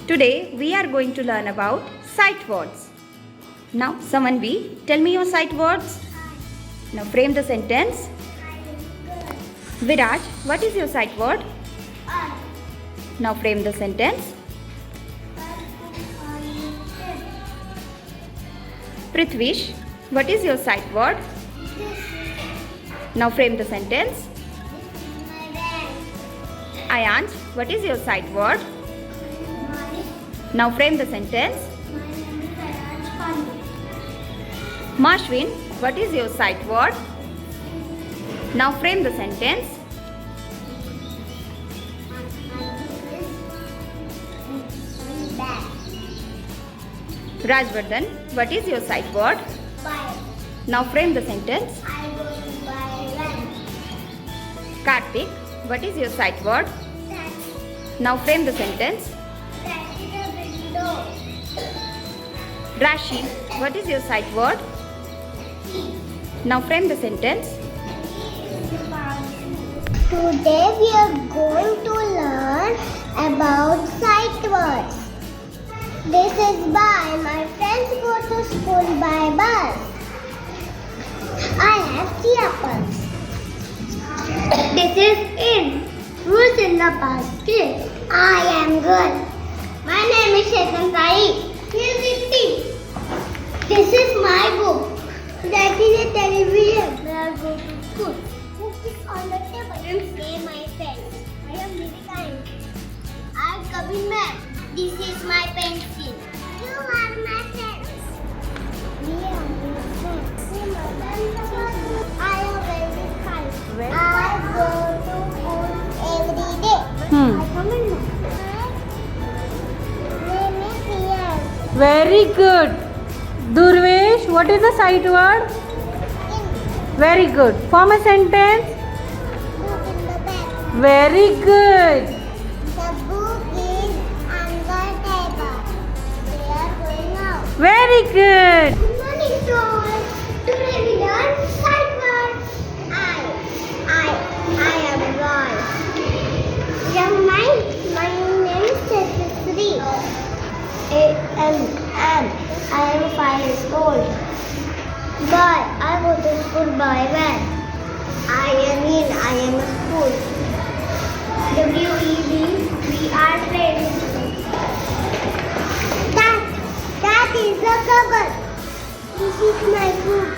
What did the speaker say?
Today we are going to learn about sight words. Now someone B, tell me your sight words. Now frame the sentence. Viraj, what is your sight word? Now frame the sentence. Prithvish, what is your sight word? Now frame the sentence. Ayansh, what is your sight word? Now frame the sentence. Mashwin, what is your sight word? Now frame the sentence. Rajvardhan, what is your sight word? Now frame the sentence. Karthik, what is your sight word? Now frame the sentence. Rashi, what is your sight word? Now frame the sentence. Today we are going to learn about sight words. This is by my friends go to school by bus. I have 3 apples. This is in. Who's in the basket? I am good. My name is Shetan Sai. Here's it. This is my book. That is a television. Where I go to school. Book is on the table. And say my friends. I am very kind. I am Kabir ma'am. This is my pencil. You are my friends. We are your friends. I am very kind. I go to school every day. I come in now. Name is here. Very good. Durvesh, what is the sight word? Very good. Form a sentence. Book in the bag. Very good. The book is on the table. We are going out. Very good. Good morning to all. Today we learn sight words. I am Roy. My name is Cecily. I am 5 years old. Boy, I go to school by van. I am a school. WEB, we are friends. That is a cover. This is my book.